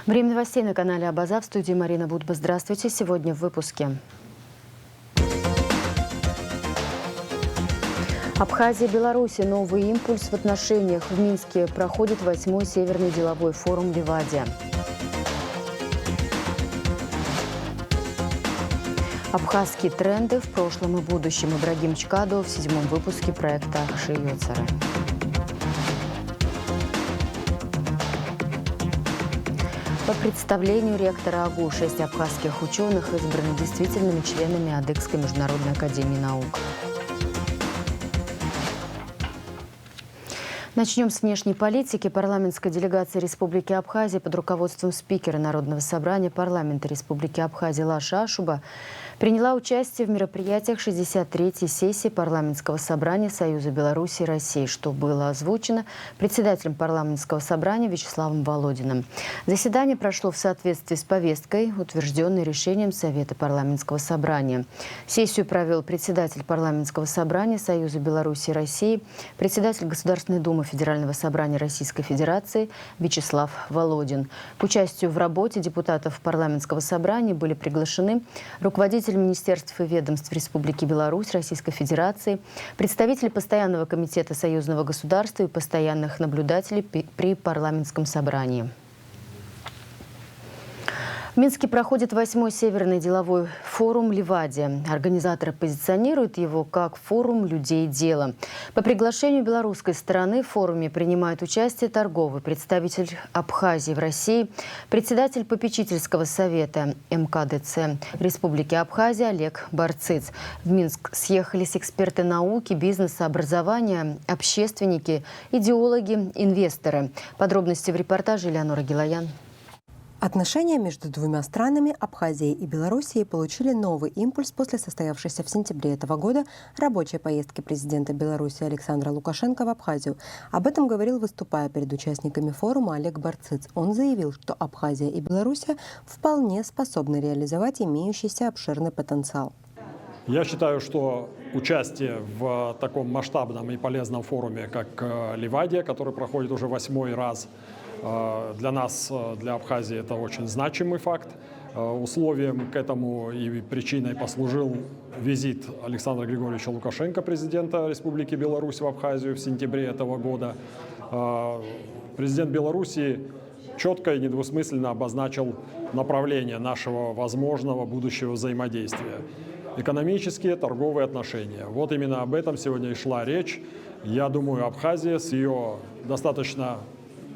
Время новостей на канале Абаза. В студии Марина Будба. Здравствуйте. Сегодня в выпуске. Абхазия и Беларусь. Новый импульс в отношениях. В Минске проходит 8-й Северный деловой форум «Ливадия». Абхазские тренды в прошлом и будущем. Ибрагим Чкадов в 7-м выпуске проекта «Шиёцары». По представлению ректора АГУ 6 абхазских ученых избраны действительными членами Адыгской международной академии наук. Начнем с внешней политики. Парламентская делегация Республики Абхазия под руководством спикера Народного собрания парламента Республики Абхазия Лаша Ашуба приняла участие в мероприятиях 63-й сессии парламентского собрания Союза Беларуси и России, что было озвучено председателем парламентского собрания Вячеславом Володиным. Заседание прошло в соответствии с повесткой, утвержденной решением Совета парламентского собрания. Сессию провел председатель парламентского собрания Союза Беларуси и России, председатель Государственной Думы Федерального собрания Российской Федерации Вячеслав Володин. К участию в работе депутатов парламентского собрания были приглашены руководитель министерств и ведомств Республики Беларусь, Российской Федерации, представители Постоянного комитета союзного государства и постоянных наблюдателей при парламентском собрании. В Минске проходит 8-й Северный деловой форум «Ливадия». Организаторы позиционируют его как форум людей дела. По приглашению белорусской стороны в форуме принимают участие торговый представитель Абхазии в России, председатель попечительского совета МКДЦ Республики Абхазия Олег Барциц. В Минск съехались эксперты науки, бизнеса, образования, общественники, идеологи, инвесторы. Подробности в репортаже Элеонора Гилаян. Отношения между двумя странами, Абхазией и Белоруссией, получили новый импульс после состоявшейся в сентябре этого года рабочей поездки президента Беларуси Александра Лукашенко в Абхазию. Об этом говорил, выступая перед участниками форума, Олег Барциц. Он заявил, что Абхазия и Белоруссия вполне способны реализовать имеющийся обширный потенциал. Я считаю, что участие в таком масштабном и полезном форуме, как «Ливадия», который проходит уже 8-й раз, для нас, для Абхазии, это очень значимый факт. Условием к этому и причиной послужил визит Александра Григорьевича Лукашенко, президента Республики Беларусь, в Абхазию в сентябре этого года. Президент Беларуси четко и недвусмысленно обозначил направление нашего возможного будущего взаимодействия. Экономические, торговые отношения. Вот именно об этом сегодня и шла речь. Я думаю, Абхазия с ее достаточно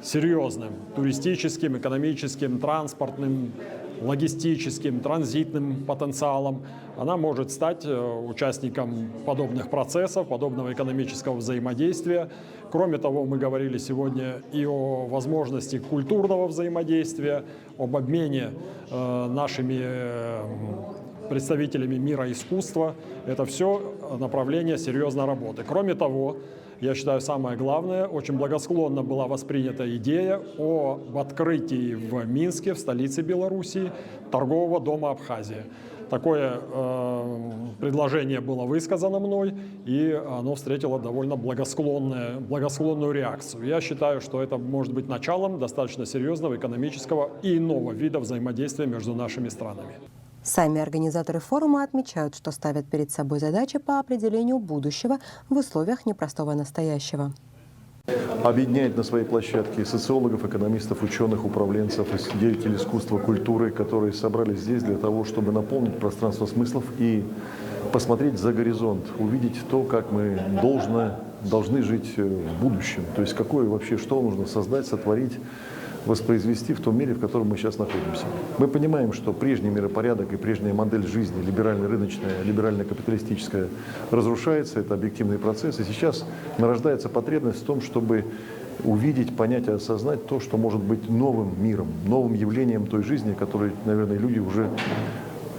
серьезным туристическим, экономическим, транспортным, логистическим, транзитным потенциалом, она может стать участником подобных процессов, подобного экономического взаимодействия. Кроме того, мы говорили сегодня и о возможности культурного взаимодействия, об обмене нашими представителями мира искусства. Это все направление серьезной работы. Кроме того, я считаю, самое главное, очень благосклонно была воспринята идея об открытии в Минске, в столице Белоруссии, торгового дома Абхазия. Такое предложение было высказано мной, и оно встретило довольно благосклонную реакцию. Я считаю, что это может быть началом достаточно серьезного экономического и иного вида взаимодействия между нашими странами. Сами организаторы форума отмечают, что ставят перед собой задачи по определению будущего в условиях непростого настоящего. Объединяет на своей площадке социологов, экономистов, ученых, управленцев, деятелей искусства, культуры, которые собрались здесь для того, чтобы наполнить пространство смыслов и посмотреть за горизонт, увидеть то, как мы должны жить в будущем. То есть какое вообще, что нужно создать, сотворить, воспроизвести в том мире, в котором мы сейчас находимся. Мы понимаем, что прежний миропорядок и прежняя модель жизни, либерально-рыночная, либерально-капиталистическая, разрушается, это объективный процесс, и сейчас нарождается потребность в том, чтобы увидеть, понять и осознать то, что может быть новым миром, новым явлением той жизни, которой, наверное, люди уже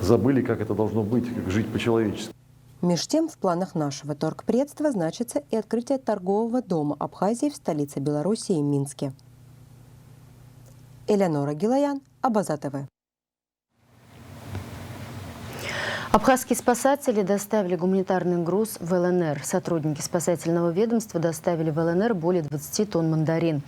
забыли, как это должно быть, как жить по-человечески. Меж тем, в планах нашего торгпредства значится и открытие торгового дома Абхазии в столице Белоруссии Минске. Элеонора Гилаян, Абаза ТВ. Абхазские спасатели доставили гуманитарный груз в ЛНР. Сотрудники спасательного ведомства доставили в ЛНР более 20 тонн мандарин.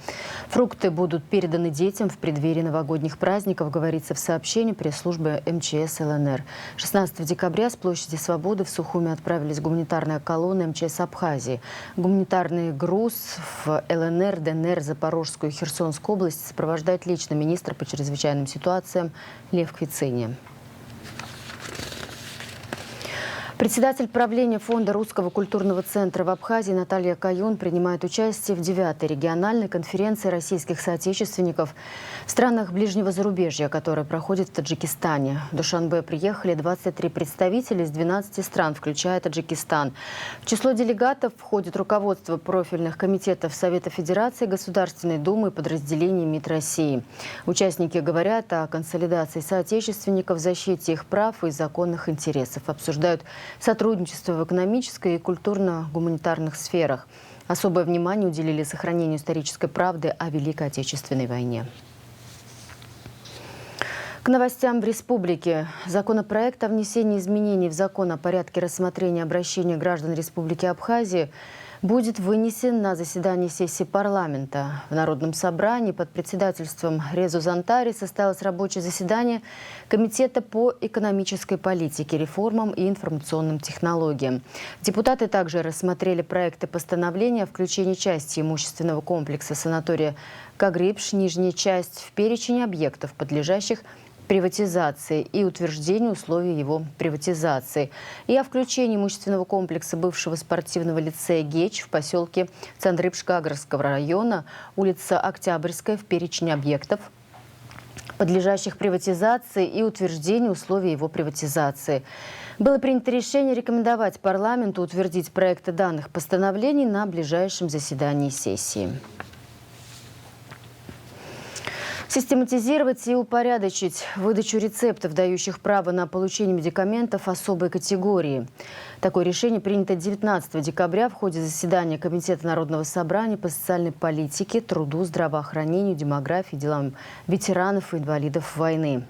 Фрукты будут переданы детям в преддверии новогодних праздников, говорится в сообщении пресс-службы МЧС ЛНР. 16 декабря с площади Свободы в Сухуми отправились гуманитарная колонна МЧС Абхазии. Гуманитарный груз в ЛНР, ДНР, Запорожскую и Херсонскую область сопровождает лично министр по чрезвычайным ситуациям Лев Квицыня. Председатель правления Фонда Русского культурного центра в Абхазии Наталья Каюн принимает участие в 9-й региональной конференции российских соотечественников в странах ближнего зарубежья, которая проходит в Таджикистане. В Душанбе приехали 23 представителя из 12 стран, включая Таджикистан. В число делегатов входит руководство профильных комитетов Совета Федерации, Государственной Думы и подразделений МИД России. Участники говорят о консолидации соотечественников, защите их прав и законных интересов, обсуждают сотрудничество в экономической и культурно-гуманитарных сферах. Особое внимание уделили сохранению исторической правды о Великой Отечественной войне. К новостям в республике. Законопроект о внесении изменений в закон о порядке рассмотрения обращений граждан Республики Абхазии будет вынесен на заседании сессии парламента. В Народном собрании под председательством Резу Зантари состоялось рабочее заседание Комитета по экономической политике, реформам и информационным технологиям. Депутаты также рассмотрели проекты постановления о включении части имущественного комплекса санатория Кагрипш, нижняя часть, в перечень объектов, подлежащих приватизации и утверждению условий его приватизации. И о включении имущественного комплекса бывшего спортивного лицея ГЕЧ в поселке Цандрыб-Кагрского района, улица Октябрьская, в перечень объектов, подлежащих приватизации и утверждению условий его приватизации. Было принято решение рекомендовать парламенту утвердить проекты данных постановлений на ближайшем заседании сессии. Систематизировать и упорядочить выдачу рецептов, дающих право на получение медикаментов особой категории. Такое решение принято 19 декабря в ходе заседания Комитета Народного собрания по социальной политике, труду, здравоохранению, демографии, делам ветеранов и инвалидов войны.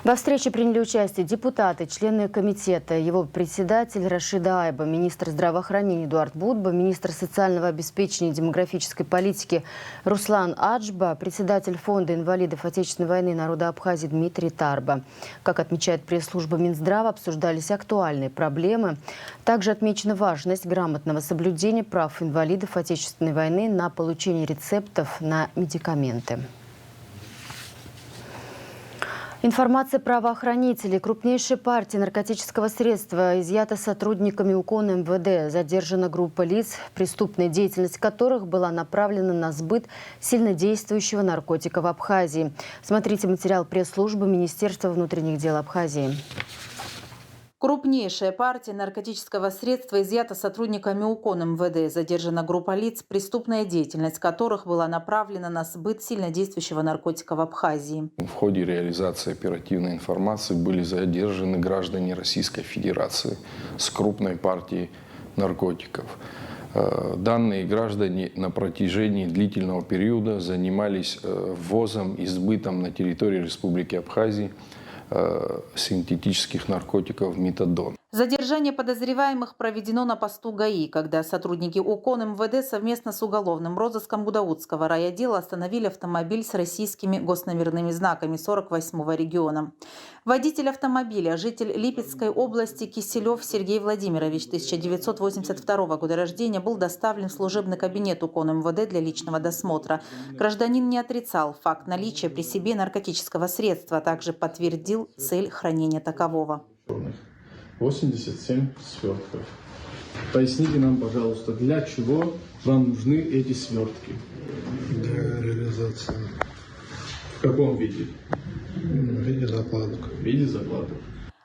Во встрече приняли участие депутаты, члены комитета, его председатель Рашида Айба, министр здравоохранения Эдуард Будба, министр социального обеспечения и демографической политики Руслан Аджба, председатель фонда инвалидов Отечественной войны народа Абхазии Дмитрий Тарба. Как отмечает пресс-служба Минздрава, обсуждались актуальные проблемы. Также отмечена важность грамотного соблюдения прав инвалидов Отечественной войны на получение рецептов на медикаменты. Информация правоохранителей. Крупнейшая партия наркотического средства изъята сотрудниками УКОН МВД. Задержана группа лиц, преступная деятельность которых была направлена на сбыт сильнодействующего наркотика в Абхазии. Смотрите материал пресс-службы Министерства внутренних дел Абхазии. Крупнейшая партия наркотического средства изъята сотрудниками УКОН МВД. Задержана группа лиц, преступная деятельность которых была направлена на сбыт сильнодействующего наркотика в Абхазии. В ходе реализации оперативной информации были задержаны граждане Российской Федерации с крупной партией наркотиков. Данные граждане на протяжении длительного периода занимались ввозом и сбытом на территории Республики Абхазии синтетических наркотиков метадон. Задержание подозреваемых проведено на посту ГАИ, когда сотрудники УКОН МВД совместно с уголовным розыском Гудаутского райотдела остановили автомобиль с российскими госномерными знаками 48-го региона. Водитель автомобиля, житель Липецкой области Киселев Сергей Владимирович, 1982 года рождения, был доставлен в служебный кабинет УКОН МВД для личного досмотра. Гражданин не отрицал факт наличия при себе наркотического средства, а также подтвердил цель хранения такового. 87 свертков. Поясните нам, пожалуйста, для чего вам нужны эти свертки? Для реализации. В каком виде? В виде закладок. В виде закладок.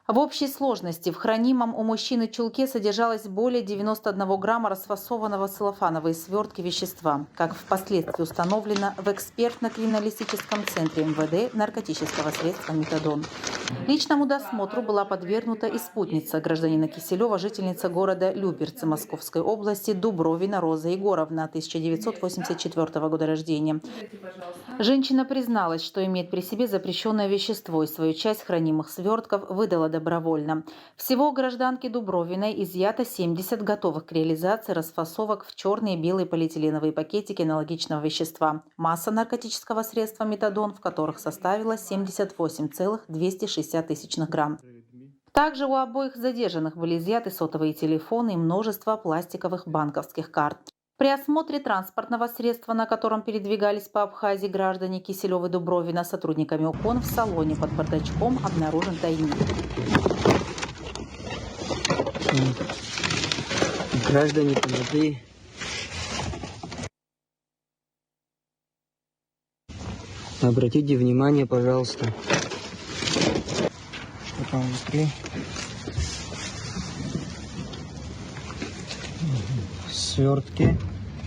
В общей сложности в хранимом у мужчины чулке содержалось более 91 грамма расфасованного в целлофановые свертки вещества, как впоследствии установлено в экспертно-криминалистическом центре МВД наркотического средства метадон. Личному досмотру была подвергнута и спутница гражданина Киселева, жительница города Люберцы Московской области Дубровина Роза Егоровна, 1984 года рождения. Женщина призналась, что имеет при себе запрещенное вещество и свою часть хранимых свертков выдала добровольно. Всего у гражданки Дубровиной изъято 70 готовых к реализации расфасовок в черные и белые полиэтиленовые пакетики аналогичного вещества. Масса наркотического средства метадон, в которых составила 78,260 грамм. Также у обоих задержанных были изъяты сотовые телефоны и множество пластиковых банковских карт. При осмотре транспортного средства, на котором передвигались по Абхазии граждане Киселева и Дубровина, сотрудниками ОКОН в салоне под бардачком обнаружен тайник. Граждане, понятые. Обратите внимание, пожалуйста. Что там внутри? Свертки.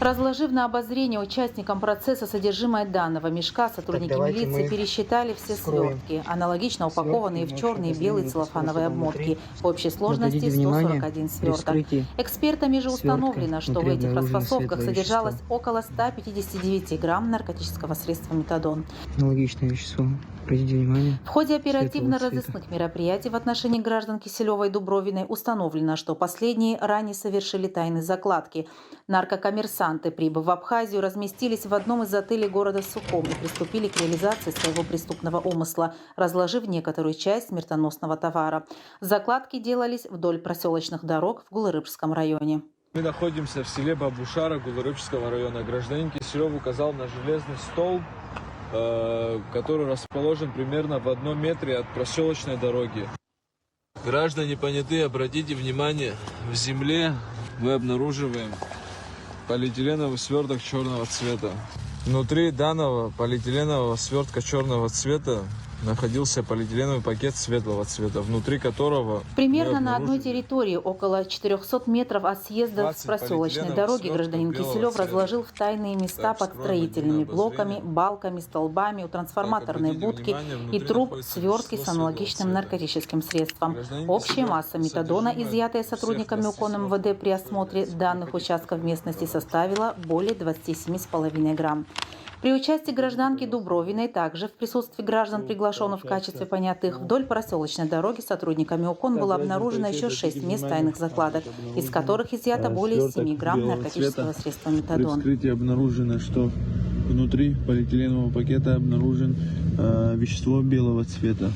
Разложив на обозрение участникам процесса содержимое данного мешка, сотрудники давайте милиции мы пересчитали все вскроем. свертки, аналогично упакованные в Свертки, черные и значит, белые магазин целлофановые выпускался обмотки. внутри. В общей сложности Обратите внимание, 141 при сверток. вскрытии Экспертами же свертка установлено, что в внутри этих обнаружено расфасовках светлое содержалось вещество. около 159 грамм наркотического средства метадон. Аналогичное вещество. Обратите внимание. В ходе Светлого оперативно-розыскных мероприятий в отношении граждан Киселева и Дубровиной установлено, что последние ранее совершили тайные закладки. Наркокоммерсанты, прибыв в Абхазию, разместились в одном из отелей города Сухум и приступили к реализации своего преступного умысла, разложив некоторую часть смертоносного товара. Закладки делались вдоль проселочных дорог в Гулырыбском районе. Мы находимся в селе Бабушара Гулырыбского района. Гражданин Киселев указал на железный столб, который расположен примерно в 1 метре от проселочной дороги. Граждане понятые, обратите внимание, в земле мы обнаруживаем полиэтиленовый сверток черного цвета. Внутри данного полиэтиленового свертка черного цвета находился полиэтиленовый пакет светлого цвета, внутри которого... Примерно на одной территории, около 400 метров от съезда с проселочной дороги, гражданин Киселев разложил в тайные места под строительными блоками, балками, столбами, у трансформаторной будки и труб свертки с аналогичным наркотическим средством. Общая масса метадона, изъятая сотрудниками ОКОН МВД при осмотре данных участков местности, составила более 27,5 грамм. При участии гражданки Дубровиной, также в присутствии граждан, приглашенных в качестве понятых, вдоль проселочной дороги сотрудниками ОКОН было обнаружено еще 6 мест тайных закладок, из которых изъято более 7 грамм наркотического средства При метадон. вскрытии обнаружено, что внутри полиэтиленового пакета обнаружен вещество белого цвета.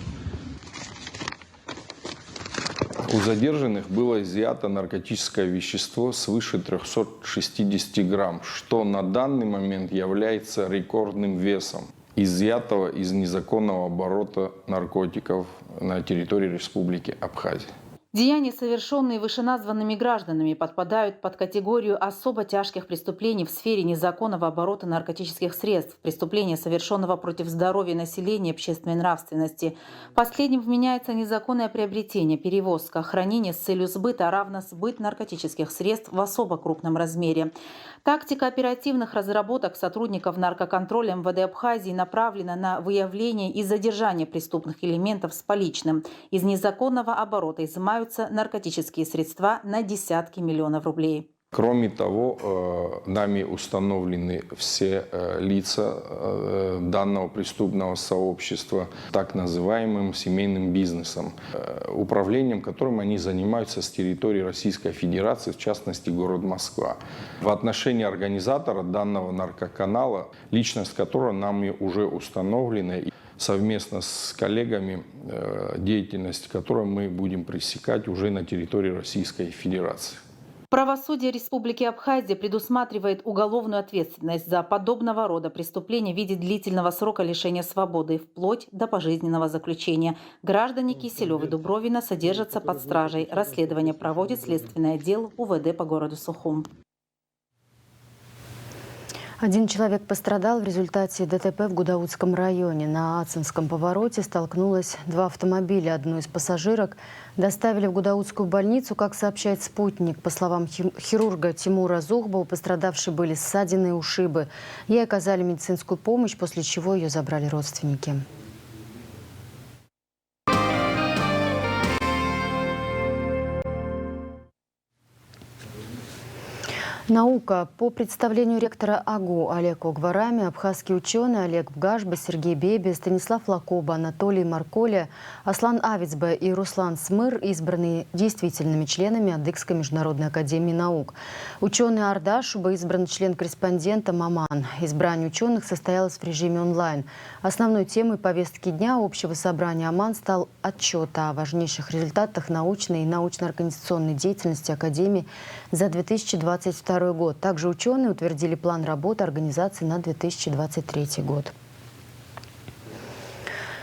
У задержанных было изъято наркотическое вещество свыше 360 грамм, что на данный момент является рекордным весом изъятого из незаконного оборота наркотиков на территории Республики Абхазия. Деяния, совершенные вышеназванными гражданами, подпадают под категорию особо тяжких преступлений в сфере незаконного оборота наркотических средств, преступления, совершенного против здоровья населения и общественной нравственности. Последним вменяется незаконное приобретение, перевозка, хранение с целью сбыта, равно сбыт наркотических средств в особо крупном размере. Тактика оперативных разработок сотрудников наркоконтроля МВД Абхазии направлена на выявление и задержание преступных элементов с поличным. Из незаконного оборота изымаются наркотические средства на десятки миллионов рублей. Кроме того, нами установлены все лица данного преступного сообщества так называемым семейным бизнесом, управлением которым они занимаются с территории Российской Федерации, в частности город Москва. В отношении организатора данного наркоканала, личность которого нами уже установлена, совместно с коллегами, деятельность которой мы будем пресекать уже на территории Российской Федерации. Правосудие Республики Абхазия предусматривает уголовную ответственность за подобного рода преступления в виде длительного срока лишения свободы, вплоть до пожизненного заключения. Граждане Киселева и Дубровина содержатся под стражей. Расследование проводит следственный отдел УВД по городу Сухум. 1 человек пострадал в результате ДТП в Гудаутском районе. На Ацинском повороте столкнулось 2 автомобиля. Одну из пассажирок доставили в Гудаутскую больницу, как сообщает «Спутник». По словам хирурга Тимура Зухба, у пострадавшей были ссадины и ушибы. Ей оказали медицинскую помощь, после чего ее забрали родственники. Наука. По представлению ректора АГУ Олега Огварами, абхазские ученые Олег Бгашба, Сергей Беби, Станислав Лакоба, Анатолий Марколя, Аслан Авицбе и Руслан Смыр избраны действительными членами Адыгской международной академии наук. Ученый Ардашуба избран член-корреспондентом ОМАН. Избрание ученых состоялось в режиме онлайн. Основной темой повестки дня общего собрания ОМАН стал отчет о важнейших результатах научной и научно-организационной деятельности Академии за 2022 год. Также ученые утвердили план работы организации на 2023 год.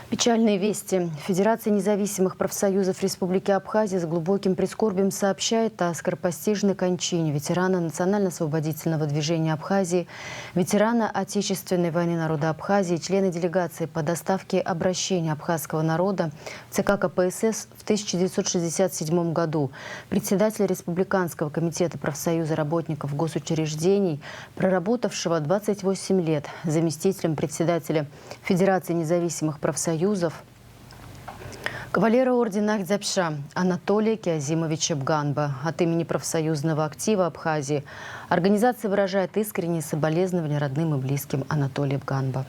Печальные вести. Федерация независимых профсоюзов Республики Абхазия с глубоким прискорбием сообщает о скоропостижной кончине ветерана Национально-освободительного движения Абхазии, ветерана Отечественной войны народа Абхазии, члена делегации по доставке обращения абхазского народа в ЦК КПСС в 1967 году, председателя Республиканского комитета профсоюза работников госучреждений, проработавшего 28 лет заместителем председателя Федерации независимых профсоюзов, кавалера ордена Ахтзапша Анатолия Киазимовича Бганба. От имени профсоюзного актива Абхазии организация выражает искренние соболезнования родным и близким Анатолия Бганба.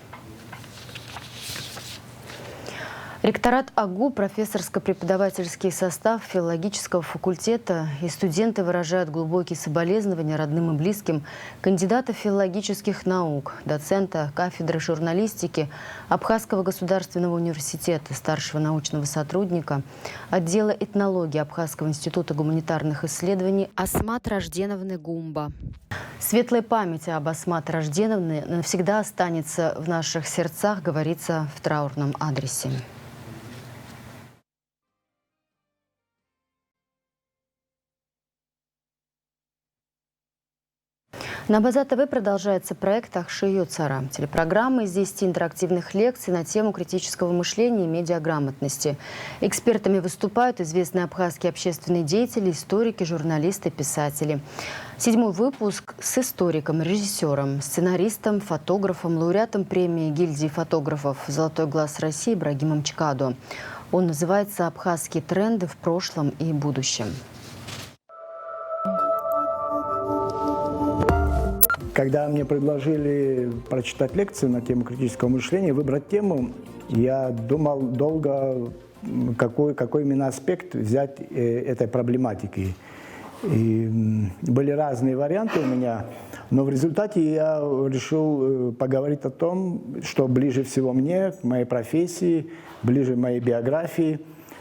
Ректорат АГУ, профессорско-преподавательский состав филологического факультета и студенты выражают глубокие соболезнования родным и близким кандидата филологических наук, доцента кафедры журналистики Абхазского государственного университета, старшего научного сотрудника отдела этнологии Абхазского института гуманитарных исследований Асмат Ражденовны Гумба. Светлая память об Асмат Ражденовне навсегда останется в наших сердцах, говорится в траурном адресе. На База ТВ продолжается проект «Ахши Юцара». Телепрограмма из 10 интерактивных лекций на тему критического мышления и медиаграмотности. Экспертами выступают известные абхазские общественные деятели, историки, журналисты, писатели. 7-й выпуск с историком, режиссером, сценаристом, фотографом, лауреатом премии гильдии фотографов «Золотой глаз России» Ибрагимом Чкадо. Он называется «Абхазские тренды в прошлом и будущем». Когда мне предложили прочитать лекцию на тему критического мышления, выбрать тему, я думал долго, какой именно аспект взять этой проблематики. И были разные варианты у меня, но в результате я решил поговорить о том, что ближе всего мне, к моей профессии, ближе к моей биографии,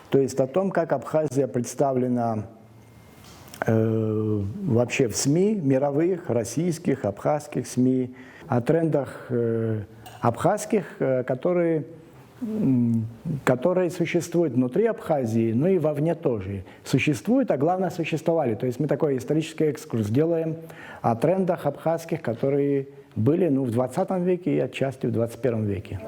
то есть о том, как Абхазия представлена вообще в СМИ, мировых, российских, абхазских СМИ, о трендах абхазских, которые существуют внутри Абхазии, но и вовне тоже. Существуют, а главное существовали. То есть мы такой исторический экскурс делаем о трендах абхазских, которые были в 20 веке и отчасти в 21 веке.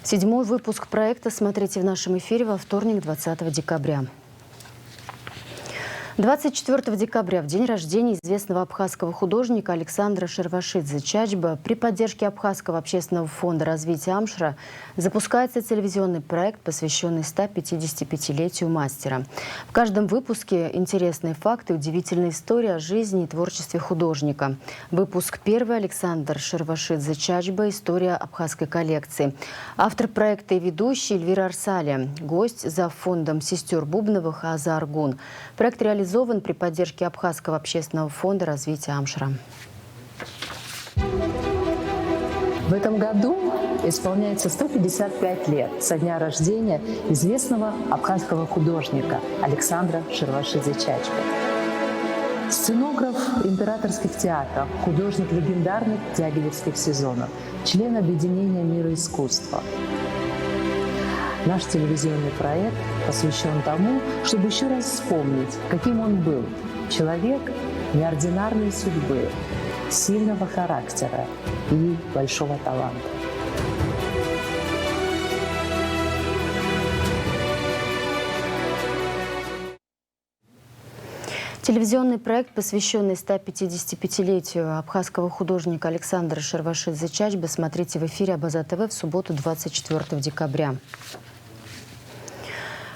Седьмой выпуск проекта смотрите в нашем эфире во вторник, 20 декабря. 24 декабря, в день рождения известного абхазского художника Александра Шервашидзе Чачба, при поддержке Абхазского общественного фонда развития Амшра запускается телевизионный проект, посвященный 155-летию мастера. В каждом выпуске интересные факты, удивительная история о жизни и творчестве художника. Выпуск первый. Александр Шервашидзе Чачба. История абхазской коллекции. Автор проекта и ведущий Эльвира Арсалия. Гость зав. Фондом сестер Бубновых Аза Аргун. Проект реализован при поддержке Абхазского общественного фонда развития Амшра. В этом году исполняется 155 лет со дня рождения известного абхазского художника Александра Шервашидзе Чачба. Сценограф императорских театров, художник легендарных дягилевских сезонов, член объединения мира искусства. Наш телевизионный проект посвящен тому, чтобы еще раз вспомнить, каким он был. Человек неординарной судьбы, сильного характера и большого таланта. Телевизионный проект, посвященный 155-летию абхазского художника Александра Шервашидзе Чачба, смотрите в эфире Абаза ТВ в субботу, 24 декабря.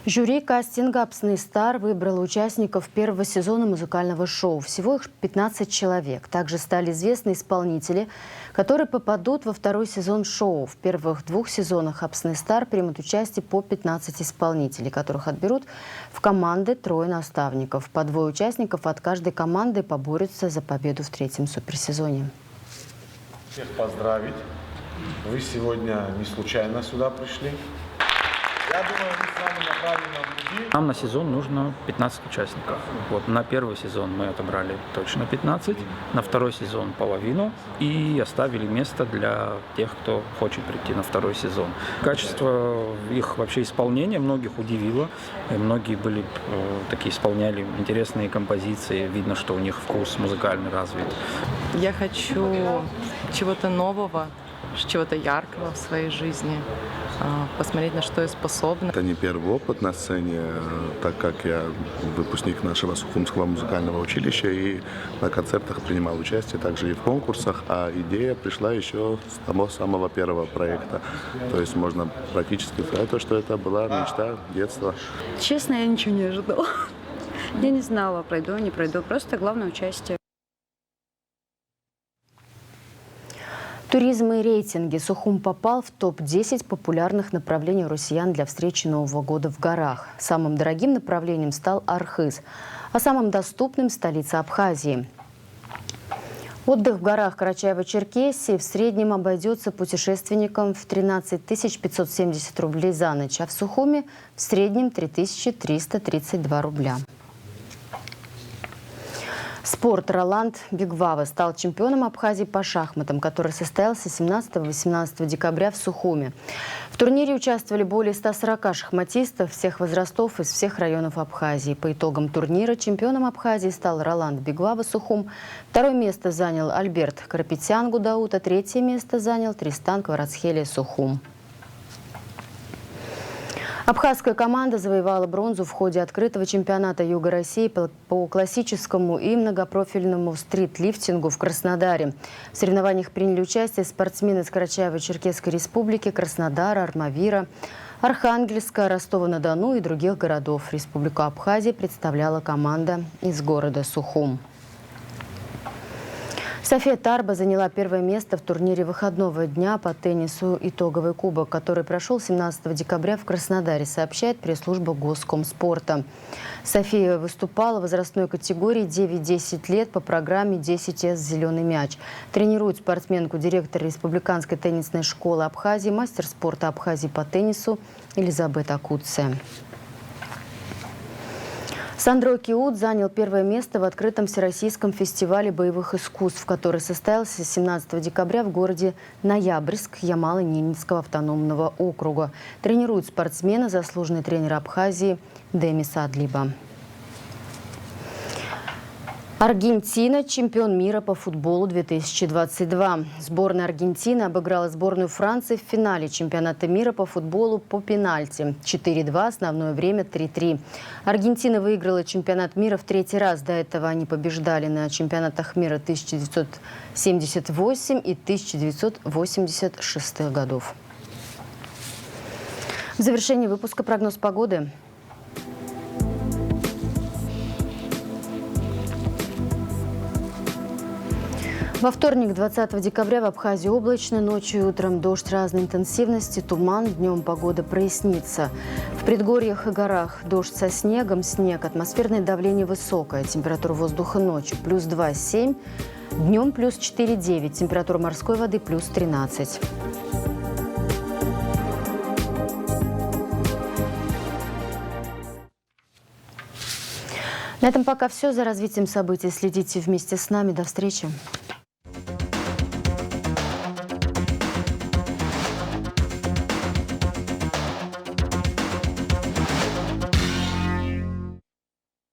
Жюри кастинга «Апсный стар» выбрало участников первого сезона музыкального шоу. Всего их 15 человек. Также стали известны исполнители, которые попадут во второй сезон шоу. В первых 2 сезонах «Апсный стар» примут участие по 15 исполнителей, которых отберут в команды 3 наставников. По 2 участников от каждой команды поборются за победу в 3-м суперсезоне. Всех поздравить. Вы сегодня не случайно сюда пришли. Я думаю, мы с вами на правильном пути. Нам на сезон нужно 15 участников. Вот на первый сезон мы отобрали точно 15, на второй сезон половину и оставили место для тех, кто хочет прийти на второй сезон. Качество их вообще исполнения многих удивило. И многие были такие, исполняли интересные композиции. Видно, что у них вкус музыкальный развит. Я хочу чего-то нового, чего-то яркого в своей жизни, посмотреть, на что я способна. Это не первый опыт на сцене, так как я выпускник нашего Сухумского музыкального училища и на концертах принимал участие, также и в конкурсах, а идея пришла еще с того самого первого проекта. То есть можно практически сказать, что это была мечта детства. Честно, я ничего не ожидала. Я не знала, пройду, не пройду, просто главное участие. Туризм и рейтинги. Сухум попал в топ-10 популярных направлений россиян для встречи Нового года в горах. Самым дорогим направлением стал Архыз, а самым доступным – столица Абхазии. Отдых в горах Карачаево-Черкесии в среднем обойдется путешественникам в 13 570 рублей за ночь, а в Сухуме в среднем 3332 рубля. Спорт. Роланд Бигвава стал чемпионом Абхазии по шахматам, который состоялся 17-18 декабря в Сухуме. В турнире участвовали более 140 шахматистов всех возрастов из всех районов Абхазии. По итогам турнира чемпионом Абхазии стал Роланд Бигвава Сухум. 2-е место занял Альберт Карапетян Гудаут, а 3-е место занял Тристан Кварацхелия Сухум. Абхазская команда завоевала бронзу в ходе открытого чемпионата Юга России по классическому и многопрофильному стритлифтингу в Краснодаре. В соревнованиях приняли участие спортсмены из Карачаево-Черкесской республики, Краснодара, Армавира, Архангельска, Ростова-на-Дону и других городов. Республику Абхазия представляла команда из города Сухум. София Тарба заняла 1-е место в турнире выходного дня по теннису «Итоговый кубок», который прошел 17 декабря в Краснодаре, сообщает пресс-служба Госкомспорта. София выступала в возрастной категории 9-10 лет по программе 10С «Зеленый мяч». Тренирует спортсменку директор Республиканской теннисной школы Абхазии, мастер спорта Абхазии по теннису Элизабет Акутце. Сандро Киут занял 1-е место в открытом всероссийском фестивале боевых искусств, который состоялся 17 декабря в городе Ноябрьск Ямало-Ненецкого автономного округа. Тренирует спортсмена заслуженный тренер Абхазии Демис Адлиба. Аргентина – чемпион мира по футболу 2022. Сборная Аргентины обыграла сборную Франции в финале чемпионата мира по футболу по пенальти. 4-2, основное время 3-3. Аргентина выиграла чемпионат мира в 3-й раз. До этого они побеждали на чемпионатах мира 1978 и 1986 годов. В завершении выпуска прогноз погоды. Во вторник, 20 декабря, в Абхазии облачно, ночью и утром дождь разной интенсивности, туман, днем погода прояснится. В предгорьях и горах дождь со снегом, снег, атмосферное давление высокое, температура воздуха ночью плюс 2,7, днем плюс 4,9, температура морской воды плюс 13. На этом пока все. За развитием событий следите вместе с нами. До встречи.